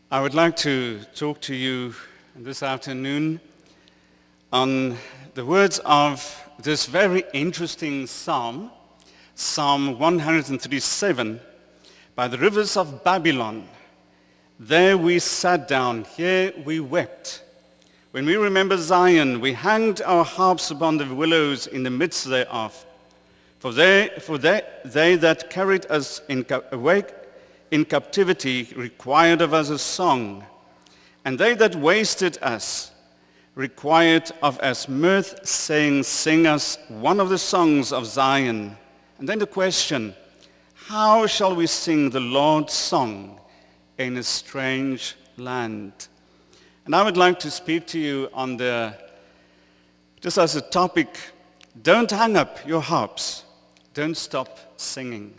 I would like to talk to you this afternoon on the words of this very interesting psalm, Psalm 137, by the rivers of Babylon. There we sat down, here we wept. When we remember Zion, we hanged our harps upon the willows in the midst thereof. For they that carried us away in captivity required of us a song, and they that wasted us required of us mirth, saying, sing us one of the songs of Zion. And then the question, how shall we sing the Lord's song in a strange land? And I would like to speak to you on just as a topic, don't hang up your harps, don't stop singing.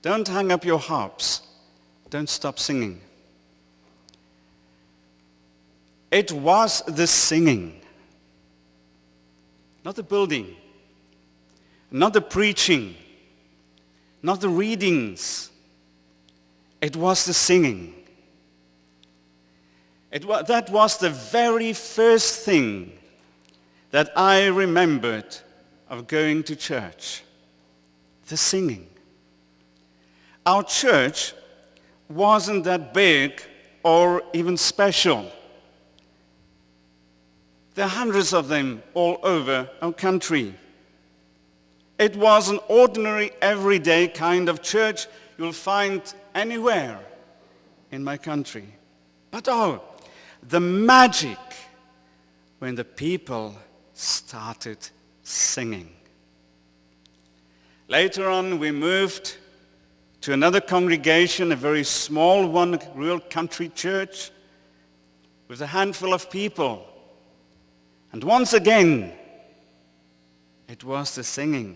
Don't hang up your harps. Don't stop singing. It was the singing, not the building, not the preaching, not the readings. It was the singing. That was the very first thing that I remembered of going to church, the singing. Our church wasn't that big or even special. There are hundreds of them all over our country. It was an ordinary, everyday kind of church you'll find anywhere in my country. But the magic when the people started singing. Later on, we moved to another congregation, a very small one, real country church, with a handful of people. And once again, it was the singing.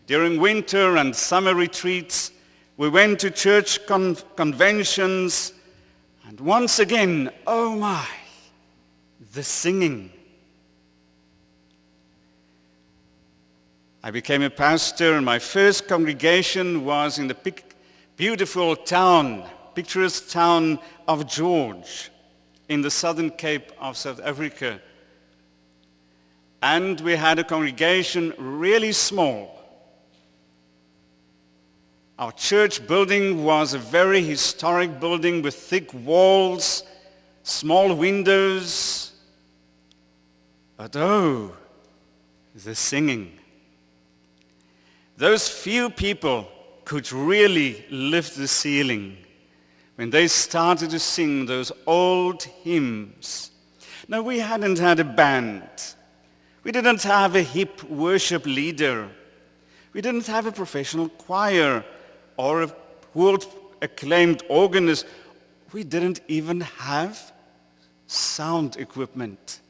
During winter and summer retreats, we went to church conventions, and once again, oh my, the singing. I became a pastor, and my first congregation was in the beautiful town, picturesque town of George, in the southern Cape of South Africa. And we had a congregation really small. Our church building was a very historic building with thick walls, small windows. But the singing. Those few people could really lift the ceiling when they started to sing those old hymns. Now, we hadn't had a band. We didn't have a hip worship leader. We didn't have a professional choir or a world-acclaimed organist. We didn't even have sound equipment.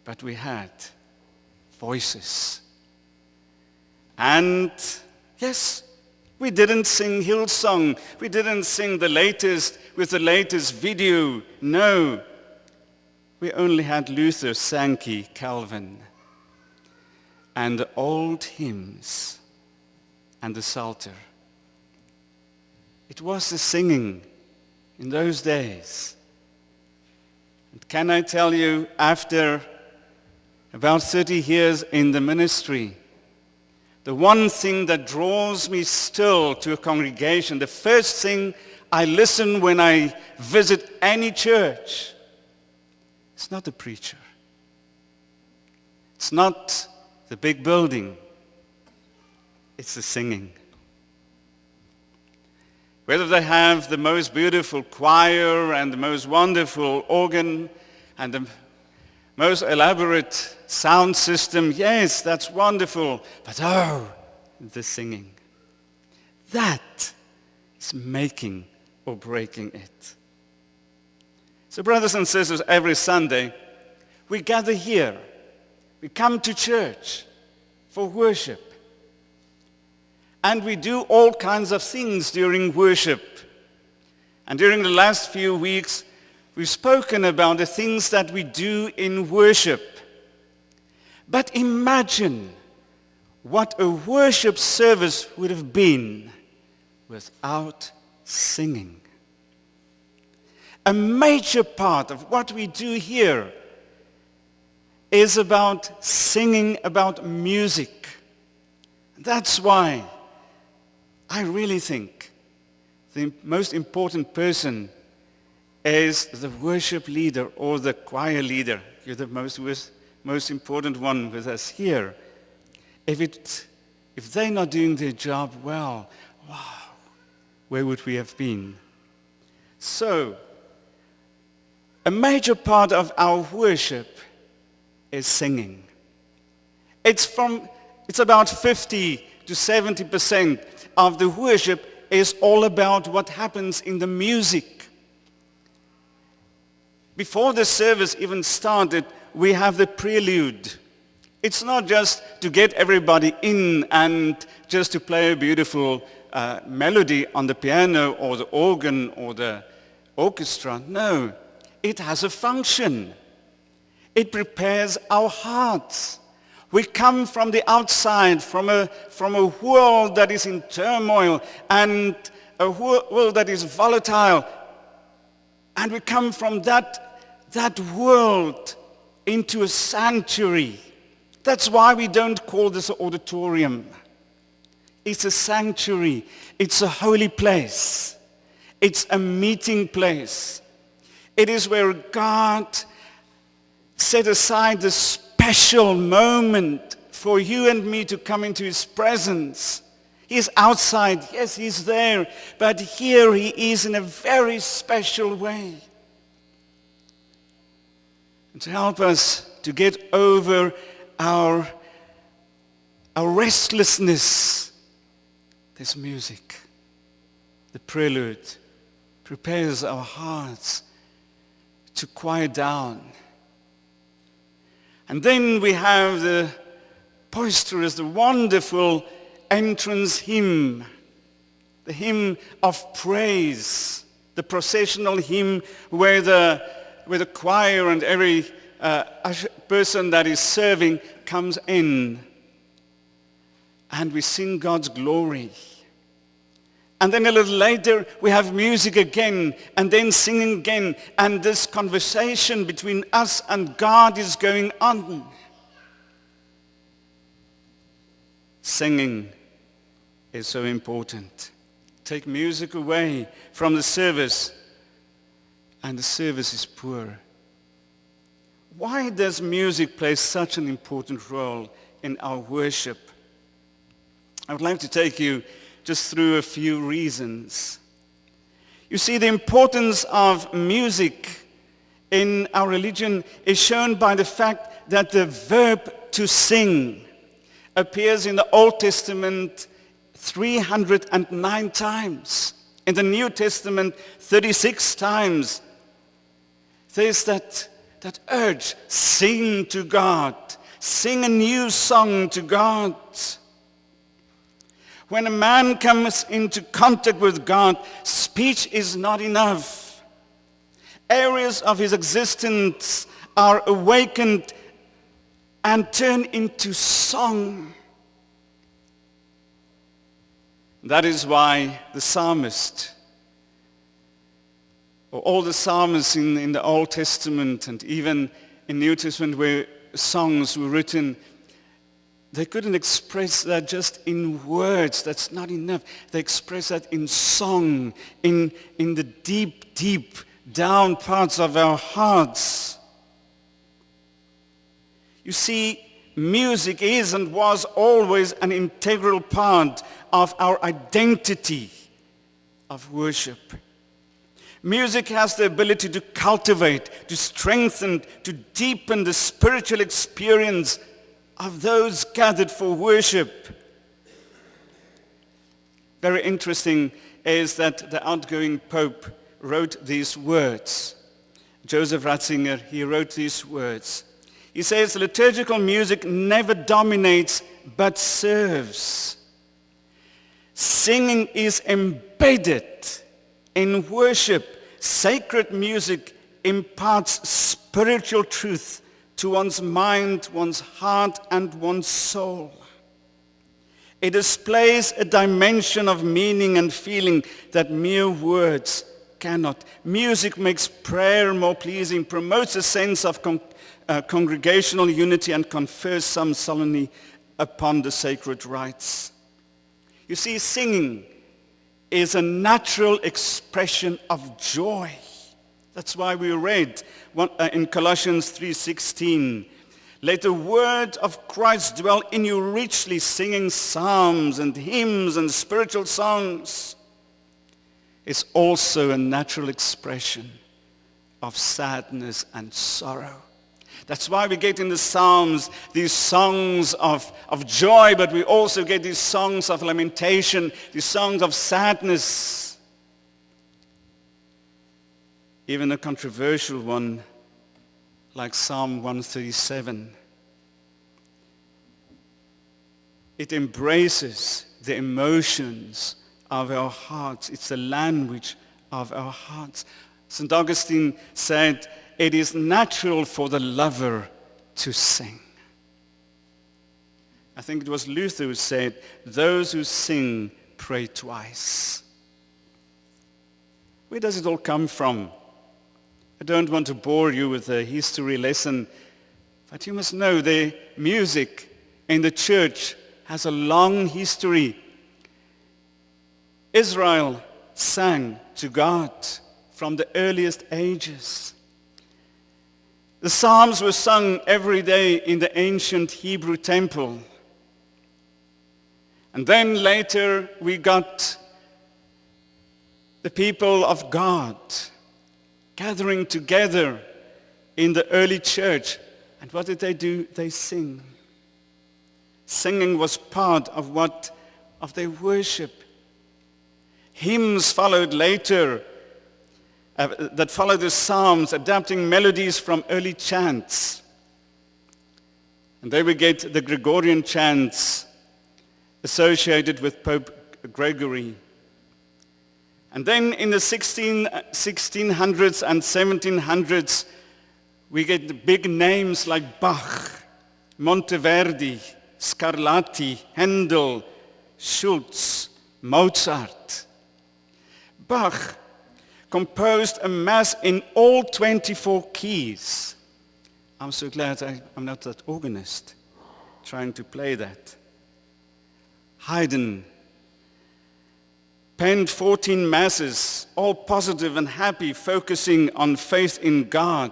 But we had voices. And yes, we didn't sing Hillsong. We didn't sing the latest video. No. We only had Luther, Sankey, Calvin, and the old hymns and the Psalter. It was the singing in those days. And can I tell you, after about 30 years in the ministry, the one thing that draws me still to a congregation, the first thing I listen when I visit any church, it's not the preacher. It's not the big building. It's the singing. Whether they have the most beautiful choir and the most wonderful organ and the most elaborate sound system, yes, that's wonderful. But the singing. That is making or breaking it. So brothers and sisters, every Sunday, we gather here. We come to church for worship. And we do all kinds of things during worship. And during the last few weeks, we've spoken about the things that we do in worship. But imagine what a worship service would have been without singing. A major part of what we do here is about singing, about music. That's why I really think the most important person is the worship leader or the choir leader. You're the most important one with us here. If they're not doing their job well, wow, where would we have been? So, a major part of our worship is singing. It's about 50 to 70% of the worship is all about what happens in the music. Before the service even started, we have the prelude. It's not just to get everybody in and just to play a beautiful melody on the piano or the organ or the orchestra. No, it has a function. It prepares our hearts. We come from the outside, from a world that is in turmoil and a world that is volatile. And we come from that world into a sanctuary. That's why we don't call this an auditorium. It's a sanctuary. It's a holy place. It's a meeting place. It is where God set aside the special moment for you and me to come into his presence. He's outside. Yes, he's there. But here he is in a very special way. And to help us to get over our restlessness, this music, the prelude, prepares our hearts to quiet down. And then we have the boisterous, the wonderful entrance hymn, the hymn of praise, the processional hymn where the choir and every person that is serving comes in. And we sing God's glory. And then a little later, we have music again, and then singing again. And this conversation between us and God is going on. Singing is so important. Take music away from the service, and the service is poor. Why does music play such an important role in our worship? I would like to take you just through a few reasons. You see, the importance of music in our religion is shown by the fact that the verb to sing appears in the Old Testament 309 times. In the New Testament, 36 times. There's that urge, sing to God. Sing a new song to God. When a man comes into contact with God, speech is not enough. Areas of his existence are awakened and turn into song. That is why the psalmist, or all the psalmists in the Old Testament and even in New Testament where songs were written, they couldn't express that just in words. That's not enough. They express that in song, in the deep, deep down parts of our hearts. You see, music is and was always an integral part of our identity of worship. Music has the ability to cultivate, to strengthen, to deepen the spiritual experience of those gathered for worship. Very interesting is that the outgoing Pope wrote these words. Joseph Ratzinger, he wrote these words. He says, liturgical music never dominates but serves. Singing is embedded in worship. Sacred music imparts spiritual truth to one's mind, one's heart, and one's soul. It displays a dimension of meaning and feeling that mere words cannot. Music makes prayer more pleasing, promotes a sense of congregational unity, and confers some solemnity upon the sacred rites. You see, singing is a natural expression of joy. That's why we read in Colossians 3:16, let the word of Christ dwell in you richly, singing psalms and hymns and spiritual songs. It's also a natural expression of sadness and sorrow. That's why we get in the Psalms these songs of joy, but we also get these songs of lamentation, these songs of sadness. Even a controversial one like Psalm 137. It embraces the emotions of our hearts. It's the language of our hearts. St. Augustine said, it is natural for the lover to sing. I think it was Luther who said, those who sing pray twice. Where does it all come from? I don't want to bore you with a history lesson, but you must know the music in the church has a long history. Israel sang to God from the earliest ages. The Psalms were sung every day in the ancient Hebrew temple. And then later we got the people of God gathering together in the early church. And what did they do? They sing. Singing was part of their worship. Hymns followed later that followed the Psalms, adapting melodies from early chants. And there we get the Gregorian chants associated with Pope Gregory. And then in the 1600s and 1700s, we get the big names like Bach, Monteverdi, Scarlatti, Handel, Schultz, Mozart. Bach composed a mass in all 24 keys. I'm so glad I'm not that organist trying to play that. Haydn penned 14 masses, all positive and happy, focusing on faith in God.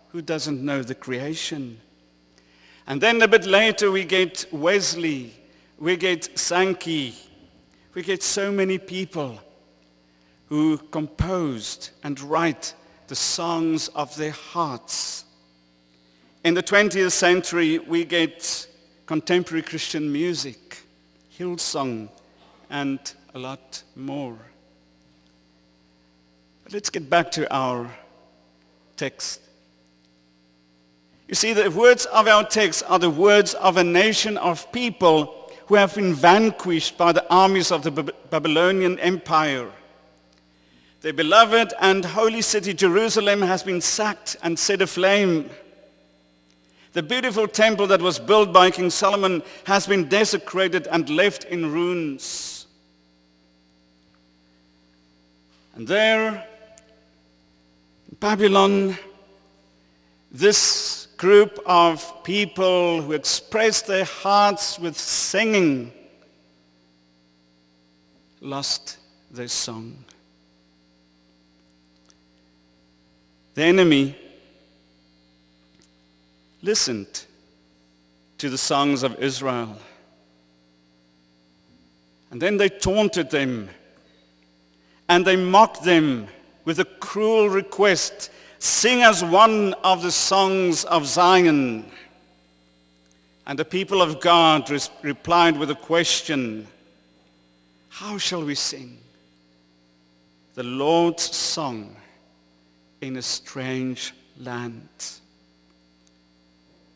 Who doesn't know the creation? And then a bit later we get Wesley, we get Sankey, we get so many people who composed and write the songs of their hearts. In the 20th century, we get contemporary Christian music, Hillsong, and a lot more. But let's get back to our text. You see, the words of our text are the words of a nation of people who have been vanquished by the armies of the Babylonian Empire. The beloved and holy city Jerusalem has been sacked and set aflame. The beautiful temple that was built by King Solomon has been desecrated and left in ruins. And there, in Babylon, this group of people who expressed their hearts with singing lost their song. The enemy listened to the songs of Israel. And then they taunted them and they mocked them with a cruel request, sing us one of the songs of Zion. And the people of God replied with a question, how shall we sing the Lord's song in a strange land?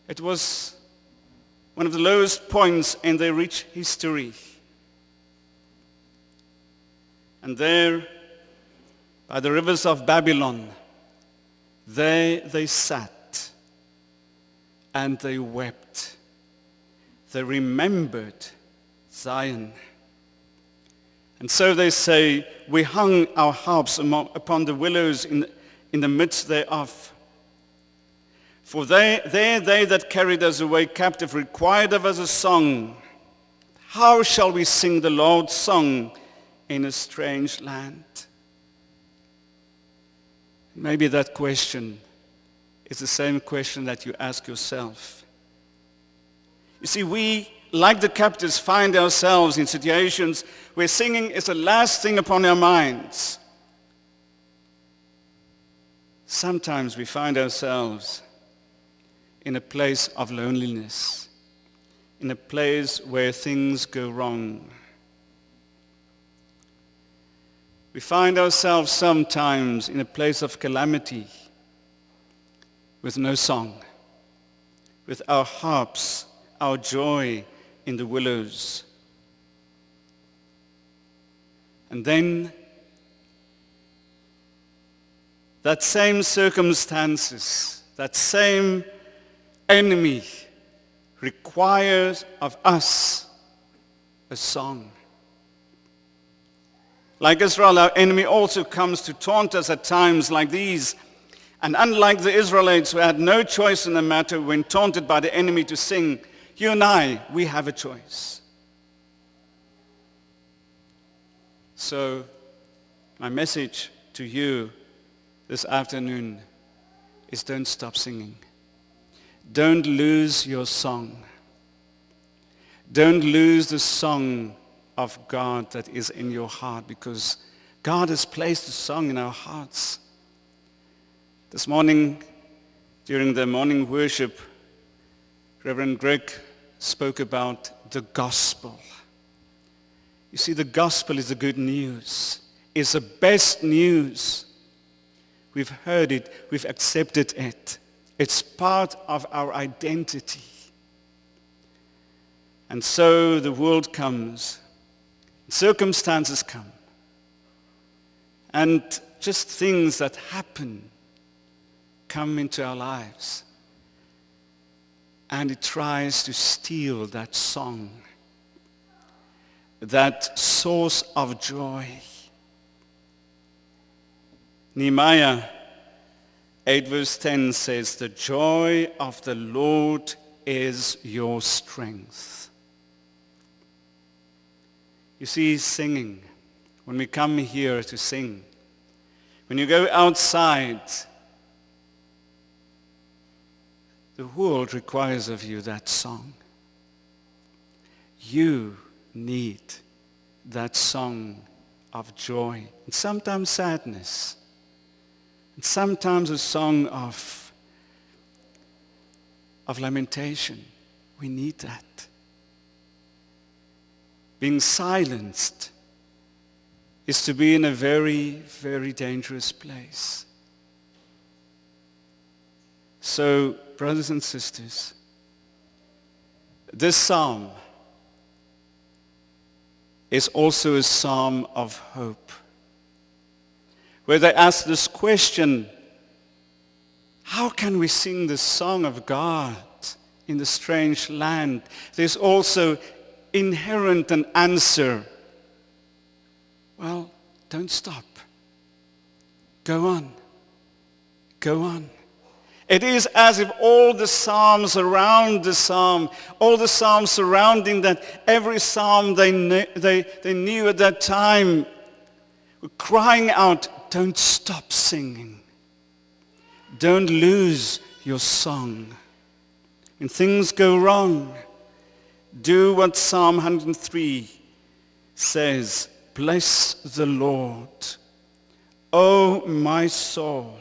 It was one of the lowest points in their rich history. And there, by the rivers of Babylon, they sat and they wept. They remembered Zion. And so they say, we hung our harps upon the willows in the midst thereof. For they that carried us away captive required of us a song. How shall we sing the Lord's song in a strange land? Maybe that question is the same question that you ask yourself. You see, we, like the captives, find ourselves in situations where singing is the last thing upon our minds. Sometimes we find ourselves in a place of loneliness, in a place where things go wrong. We find ourselves sometimes in a place of calamity with no song, with our harps, our joy in the willows. And then that same circumstances, that same enemy requires of us a song. Like Israel, our enemy also comes to taunt us at times like these. And unlike the Israelites who had no choice in the matter when taunted by the enemy to sing, you and I, we have a choice. So, my message to you this afternoon is don't stop singing. Don't lose your song. Don't lose the song of God that is in your heart, because God has placed a song in our hearts. This morning, during the morning worship, Reverend Greg spoke about the gospel. You see, the gospel is the good news. It's the best news. We've heard it. We've accepted it. It's part of our identity. And so the world comes. Circumstances come. And just things that happen come into our lives. And it tries to steal that song, that source of joy. Nehemiah 8 verse 10 says, the joy of the Lord is your strength. You see, singing, when we come here to sing, when you go outside, the world requires of you that song. You need that song of joy, and sometimes sadness, and sometimes a song of lamentation. We need that. Being silenced is to be in a very, very dangerous place. So, brothers and sisters, this psalm is also a psalm of hope, where they ask this question, how can we sing the song of God in the strange land? There's also inherent an answer. Well, don't stop. Go on. Go on. It is as if all the psalms around the psalm, all the psalms surrounding that, every psalm they knew at that time, were crying out, don't stop singing. Don't lose your song. When things go wrong, do what Psalm 103 says, bless the Lord, O my soul,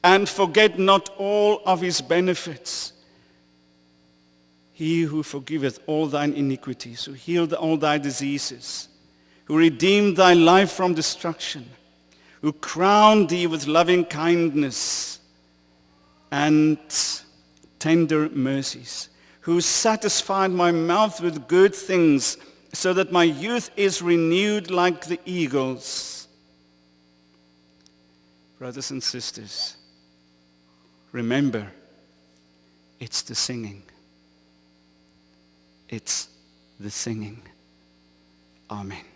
and forget not all of his benefits. He who forgiveth all thine iniquities, who healed all thy diseases, who redeemed thy life from destruction, who crowned thee with loving kindness and tender mercies, who satisfied my mouth with good things, so that my youth is renewed like the eagles. Brothers and sisters, remember, it's the singing. It's the singing. Amen.